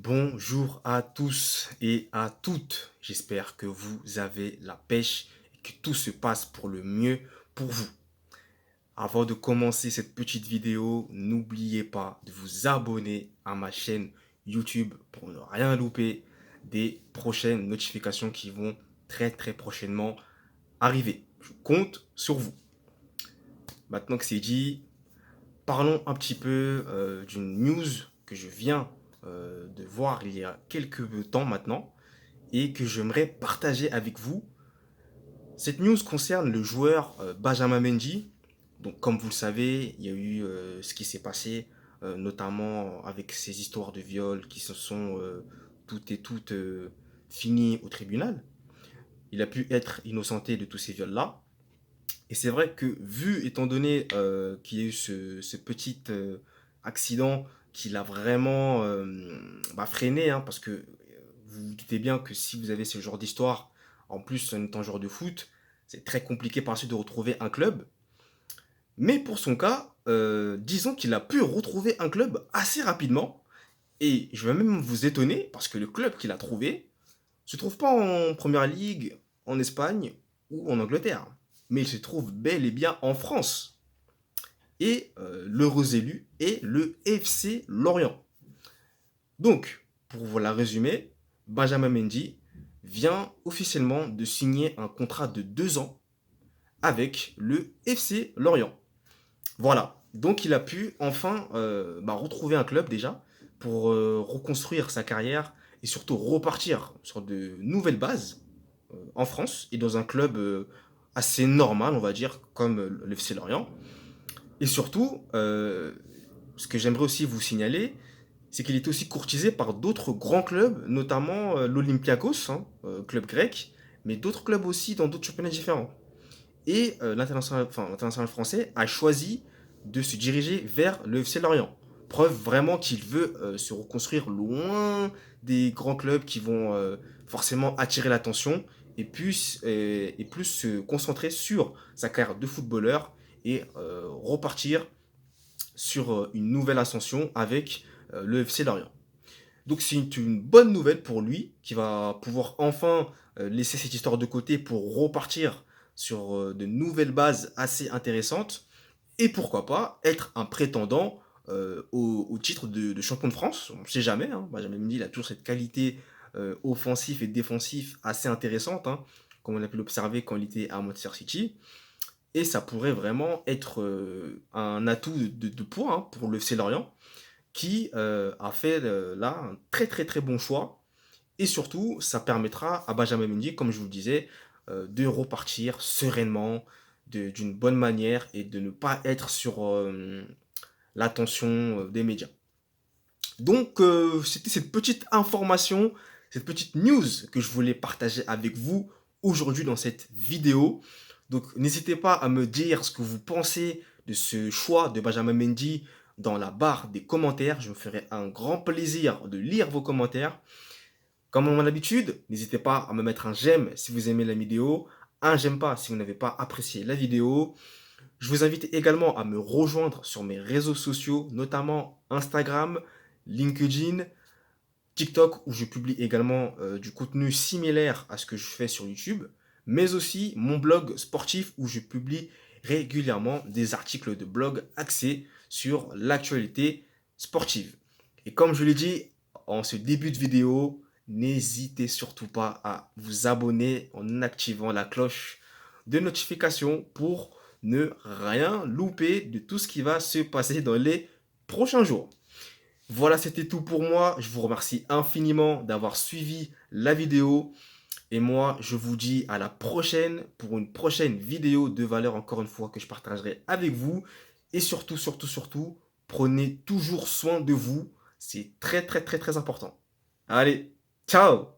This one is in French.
Bonjour à tous et à toutes. J'espère que vous avez la pêche et que tout se passe pour le mieux pour vous. Avant de commencer cette petite vidéo, n'oubliez pas de vous abonner à ma chaîne YouTube pour ne rien louper des prochaines notifications qui vont très prochainement arriver. Je compte sur vous. Maintenant que c'est dit, parlons un petit peu d'une news que je viens de voir il y a quelques temps maintenant et que j'aimerais partager avec vous. Cette news concerne le joueur Benjamin Mendy. Donc, comme vous le savez, il y a eu ce qui s'est passé, notamment avec ces histoires de viol qui se sont toutes et toutes finies au tribunal. Il a pu être innocenté de tous ces viols-là. Et c'est vrai que, vu, étant donné qu'il y a eu ce petit accident qui l'a vraiment freiné, hein, parce que vous vous doutez bien que si vous avez ce genre d'histoire, en plus en étant joueur de foot, c'est très compliqué par la suite de retrouver un club. Mais pour son cas, disons qu'il a pu retrouver un club assez rapidement. Et je vais même vous étonner, parce que le club qu'il a trouvé se trouve pas en première ligue, en Espagne ou en Angleterre, mais il se trouve bel et bien en France. Et l'heureux élu est le FC Lorient. Donc, pour vous la résumer, Benjamin Mendy vient officiellement de signer un contrat de 2 ans avec le FC Lorient. Voilà, donc il a pu enfin retrouver un club déjà pour reconstruire sa carrière et surtout repartir sur de nouvelles bases en France et dans un club assez normal, on va dire, comme le FC Lorient. Et surtout, ce que j'aimerais aussi vous signaler, c'est qu'il est aussi courtisé par d'autres grands clubs, notamment l'Olympiakos, hein, club grec, mais d'autres clubs aussi dans d'autres championnats différents. Et l'international français a choisi de se diriger vers le FC Lorient. Preuve vraiment qu'il veut se reconstruire loin des grands clubs qui vont forcément attirer l'attention et plus se concentrer sur sa carrière de footballeur et repartir sur une nouvelle ascension avec le FC Lorient. Donc c'est une bonne nouvelle pour lui qui va pouvoir enfin laisser cette histoire de côté pour repartir sur de nouvelles bases assez intéressantes et pourquoi pas être un prétendant au titre de champion de France. On ne sait jamais, hein. Benjamin Mendy il a toujours cette qualité offensive et défensive assez intéressante, hein, comme on a pu l'observer quand il était à Manchester City. Et ça pourrait vraiment être un atout de poids, hein, pour le FC Lorient qui a fait là un très bon choix. Et surtout, ça permettra à Benjamin Mendy, comme je vous le disais, de repartir sereinement, d'une bonne manière et de ne pas être sur l'attention des médias. Donc, c'était cette petite information, cette petite news que je voulais partager avec vous aujourd'hui dans cette vidéo. Donc, n'hésitez pas à me dire ce que vous pensez de ce choix de Benjamin Mendy dans la barre des commentaires. Je me ferai un grand plaisir de lire vos commentaires. Comme à mon habitude, n'hésitez pas à me mettre un j'aime si vous aimez la vidéo, un j'aime pas si vous n'avez pas apprécié la vidéo. Je vous invite également à me rejoindre sur mes réseaux sociaux, notamment Instagram, LinkedIn, TikTok, où je publie également du contenu similaire à ce que je fais sur YouTube, mais aussi mon blog sportif où je publie régulièrement des articles de blog axés sur l'actualité sportive. Et comme je l'ai dit en ce début de vidéo, n'hésitez surtout pas à vous abonner en activant la cloche de notification pour ne rien louper de tout ce qui va se passer dans les prochains jours. Voilà, c'était tout pour moi. Je vous remercie infiniment d'avoir suivi la vidéo. Et moi, je vous dis à la prochaine pour une prochaine vidéo de valeur, encore une fois, que je partagerai avec vous. Et surtout, prenez toujours soin de vous. C'est très important. Allez, ciao!